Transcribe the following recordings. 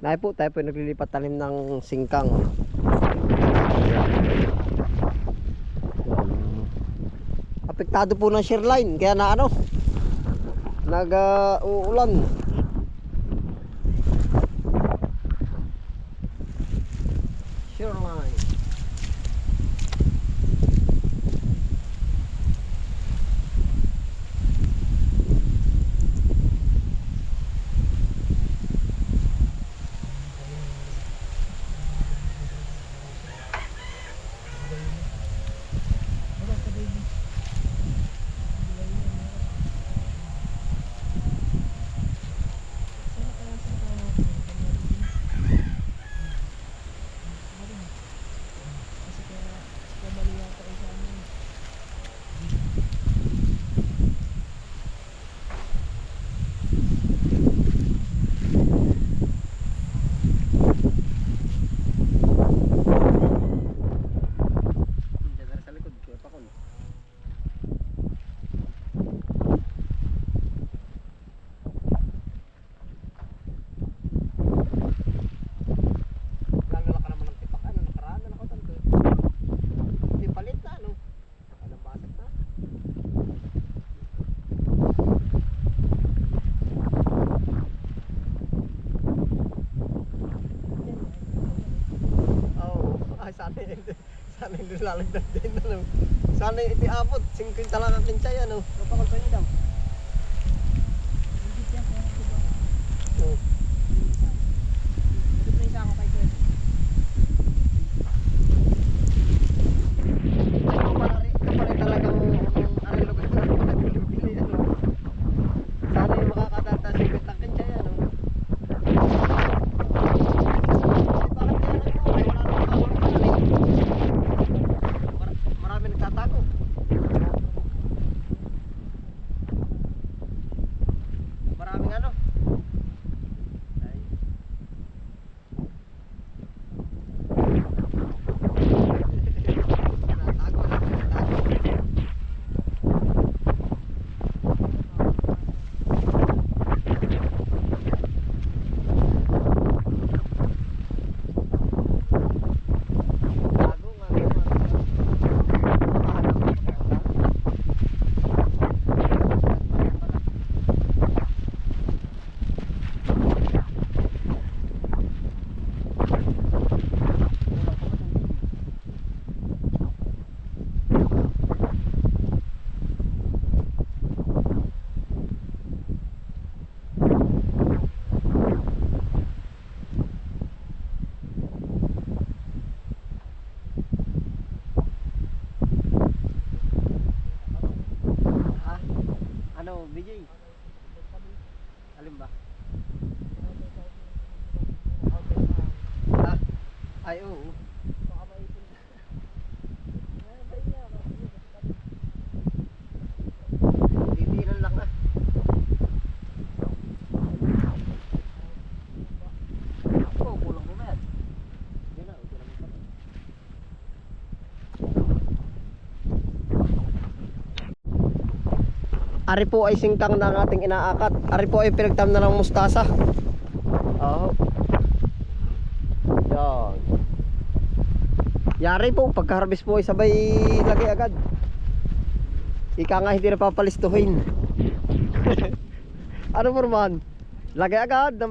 Nahi po, tayo po naglilipat tanim ng singkang. Apektado po ng shear line, kaya na ano, uulan. Shear line. Sana hindi lalagdag din ano. Sana iti abot 50 lang ang kinsay ano. Kapakal pa niyo daw. Hindi yan kaya ko ba. Oh. Ito pa isa ako kay Ted. Kapalay talagang arilo ka na pili ano. Sana yung makakadata 50 ang kinsay ano. Maraming ano. Ano, BJ? Alin ba? Ah, ay oo. Titiran lang ah. Oo, kulang mo ba yan? Yan na, okay lang mo pa. Ari po ay singkang ng ating inaakat. Ari po ay pinagtam na ng mustasa. Oo. Yan. Yari po, pagka-harvest po ay sabay lagay agad. Ika nga hindi napapalistuhin. Ano po man? Lagay agad na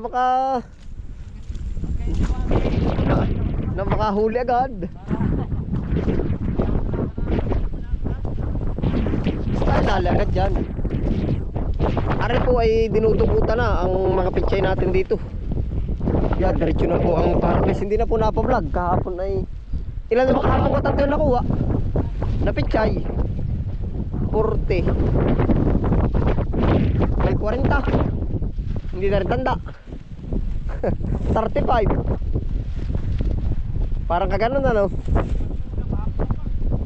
makahuli agad. Style agad dyan. Ari po ay dinudukutan na ang mga pichay natin dito. Yan, diretso na po ang harvest. Hindi na po napablog. Kahapon ay ilan na ba kahapon ka tatlo nakuha? Na pichay 40. May 40. Hindi na rin tanda. 35. Parang kaganon ano.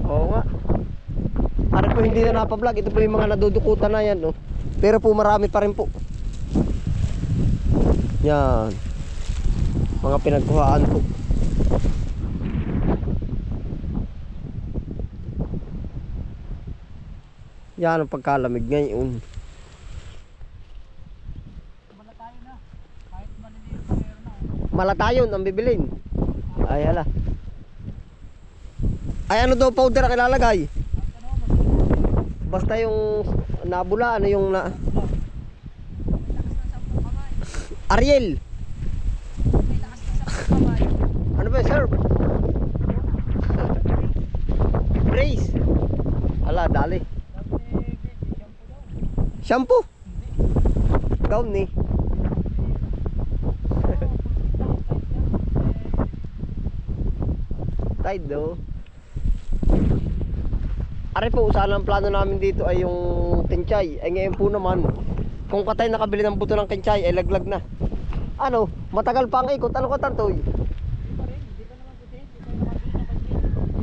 Oo nga. Ari po hindi na napablog. Ito po yung mga nadudukutan na yan no? Pero po marami pa rin po. Yan. Mga pinagkuhaan po. Yan ang pagkalamig ngayon. Wala tayo na. Kahit maliliit na meron na. Malatayon ang bibilin. Ay hala. Ay ano daw powder ang ilalagay? Basta yung nabula, ano yung na... Ariel. Ano ba sir? Brace. Ala, dali. Shampoo. Gown ni. Tide do. Ari po, sana ang plano namin dito ay yung kinchay. Ay ngayon po naman, kung katay nakabili ng buto ng kinchay, ay laglag na. Ano, matagal pa ang ikot. Ano ka tantoy?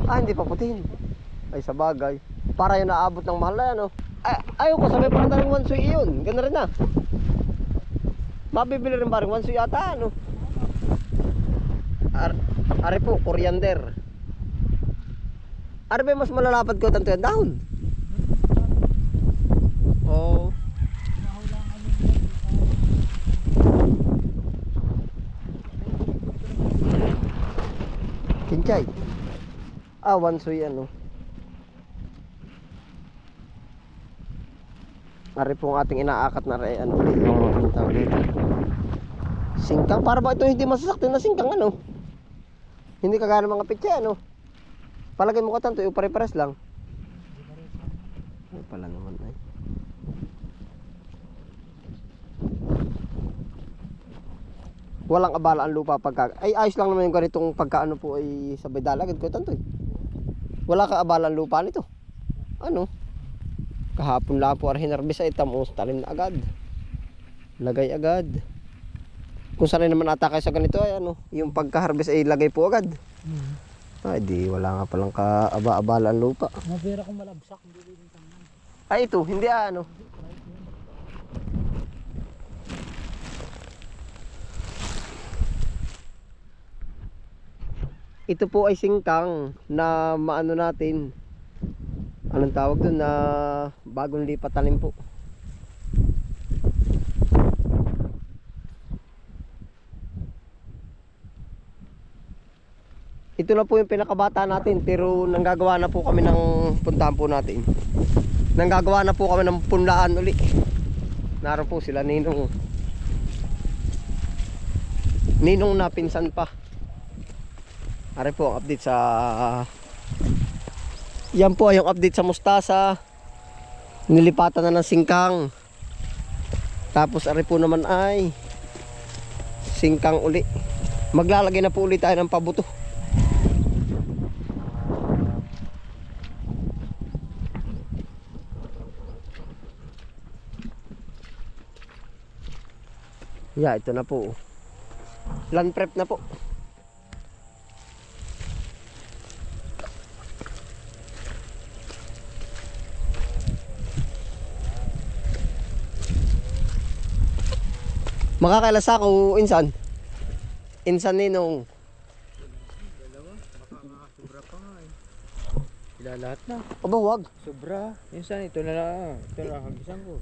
Ah, hindi pa putin. Ay, sa bagay. Para yung naabot ng mahal na ano. Ay, ayaw ko, sabi pa ng wansoy yun. Ganda rin na. Mabibili rin parang wansoy yata, ano. Ari po, coriander. Ari ba mas malalapad ko tanto yan dahon? Oo. Kinchay. Ah, wansoy ano. Ari po ang ating inaakat na rin ano. Yung tawag dito. Singkang. Para ba ito hindi masasaktin na singkang ano? Hindi kagaya ng mga pitya ano. Palagay mo ka tanto, yung pare-pares lang. Ay pala naman ay. Walang abala ang lupa pagka. Ay ayos lang naman yung ganitong pagkaano po ay sabay dalagad ko tanto. Wala ka abala ang lupa nito. Ano? Kahapon lang po arhin herbis ay tamos talim na agad. Lagay agad. Kung sanay naman atake sa ganito ay ano, yung pagka-harvest ay lagay po agad. Ay di wala nga palang kaaba-abala ang lupa. Mabira kong malabsak, hindi din tangan. Ay ito, hindi ano. Ito po ay singkang na maano natin. Anong tawag doon na bagong lipat talim po. Ito na po yung pinakabata natin pero nanggagawa na po kami ng puntahan po natin. Nanggagawa na po kami ng punlaan uli. Naroon po sila Ninong. Ninong na pinsan pa. Ari po ang update sa yan po ay yung update sa mustasa. Nilipatan na ng singkang. Tapos ari po naman ay singkang uli. Maglalagay na po ulit tayo ng pabuto. Yeah, ito na po. Land prep na po. Makakailas ako, insan? Insan Ninong. Dalawa, baka sobra pa nga eh. Sila lahat na. Aba, wag. Sobra. Minsan ito na lang. Ito na kagisan ko.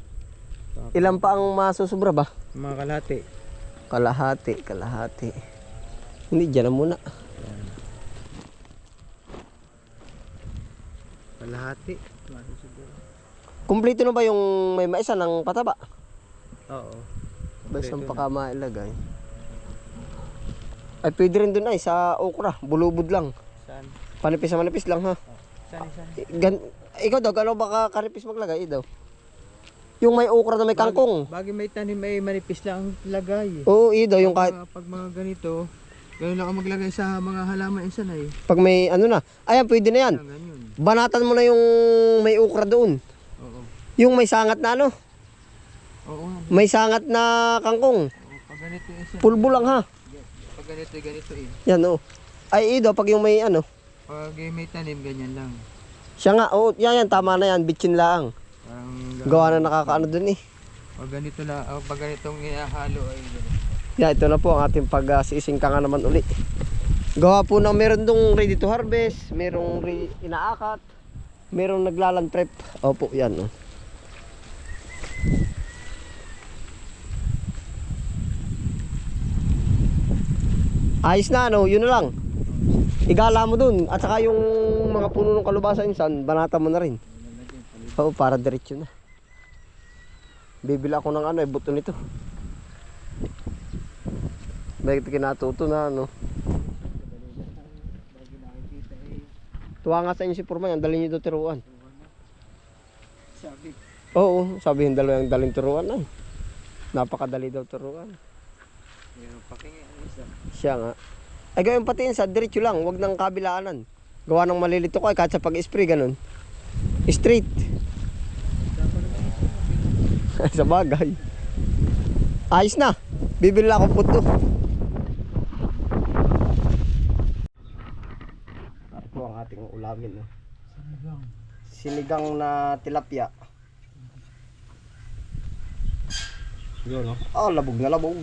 Ilan pa ang masusubra ba? Mga kalahati. Kalahati. Hindi, dyan na muna. Kalahati. Masusubra. Kumpleto na ba yung may maisa ng pataba? Oo. Basta ang paka mailagay. Ay pwede rin dun ay sa okra, bulubod lang. Saan? Panipis na manipis lang ha. Saan? Ikaw daw, gano'n baka karipis maglagay daw? Yung may okra na may kangkong. Bagay may tanim ay manipis lang ang lagay. Oo, daw yung kahit Pag mga ganito, gano'n lang ako maglagay sa mga halaman insan ay. pag may ano na. Ayan, pwede na yan. Ganyan. Banatan mo na yung may okra doon. Oo. Yung may sangat na ano, Oo nga. may sangat na kangkong. Oo, pag ganito insan. Pulbo lang ha. Pag ganito eh. Yan oh. Ay daw, pag yung may ano. Pag may tanim, ganyan lang. Siya nga, oh, yan, tama na yan, bitchin lang. Parang Gawa na nakakaano dun eh. pag ganito lang, pag ganitong inahalo ay ganito. Yeah, ito na po ang ating pag-sisingkangan naman uli. Gawa po na meron dong ready to harvest, merong inaakat, merong naglaland prep. Opo, yan oh. Ayos na ano, yun na lang. Igala mo dun. At saka yung mga puno ng kalubasa insan, banata mo na rin. Oo, para diretso na. Bibili ako ng ano, buto nito. Bakit kinatuto na ano. Tuwa nga sa inyo si Purman, ang dali niyo daw tiruan. Sabi. Oo, sabihin dalawa yung daling turuan ay. Napakadali daw turuan. Meron pa kaya isa. Siya nga. Ay gawin pati yun sa diretso lang, wag ng kabilaanan. Gawa ng malilito ko ay kahit sa pag-spray ganun. Straight. Sa bagay. Ayos na. Bibili lang akong puto. Ito ang ating ulamin. No? Sinigang. Sinigang na tilapia. Yun, no? Oh, labog na labog.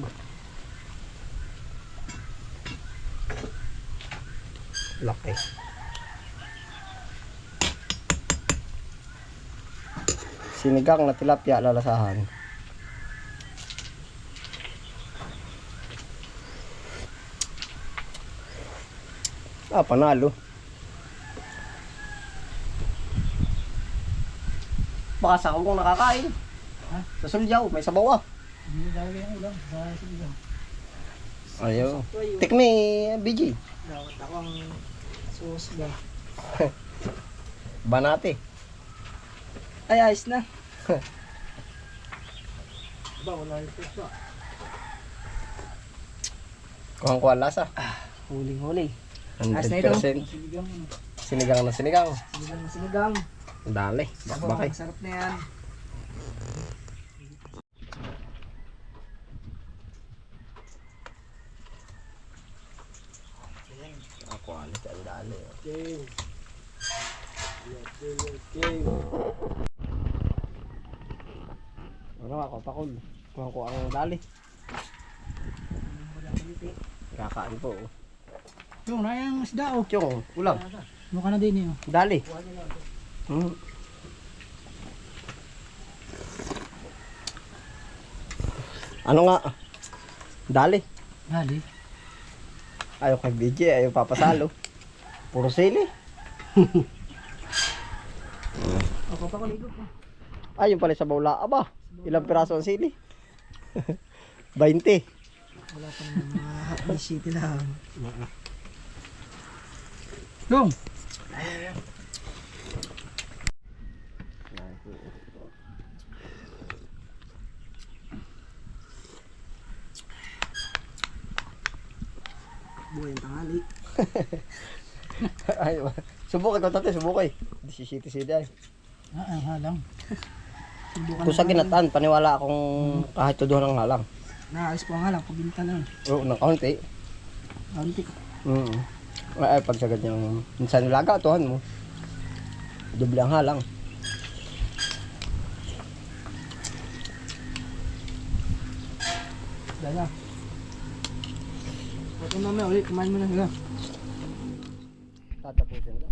Laki. Sinigang na tilapia lalasahan. Ah, panalo. Baka sa kung nakakain. Ha? Sa sulyaw, may sabaw ah. Hindi talaga yung ulam. Sa sinigang. Ayaw. Tikmi, BJ. Dapat ako ang sauce ba? Banate. Ay, ayos na. Ba, wala yung sauce ba? Kuhang-kuha lasa. Huling-huli. 100%. Ayos na ito. Sinigang. Sinigang na sinigang. Sinigang na sinigang. Dali. Bakit? Masarap na yan. Ako alit ang dali. Okay. Okay. Ano ako, pakul. Kuhang ko ang dali. Kakain po. Oh. Yung na yung isda oh. Tiyong, ulam. Mukha na din yun. Dali. Hmm. Ano nga? Dali. Dali. Ayaw kay BJ, ayaw papasalo. Puro sili. Ako pa kuligo po. Ayun pala sa bawla. Aba, ilang piraso ang sili? 20. Wala pa naman mga hotly city lang. Dong! Buhay ang tanghali. Ay, subukay ko tate, subukay. Di si City City ay. Ay, halang. Subukan Kung sa ginataan, paniwala akong kahit tuduhan ng halang. Naayos po ang halang, pagbinta lang. Oo, ng kaunti. Antik. Ay, pag sa ganyang, minsan nilaga, tuhan mo. Doble ang halang. Dala. Pati mamaya ulit, kumain mo na sila. Tatapusin.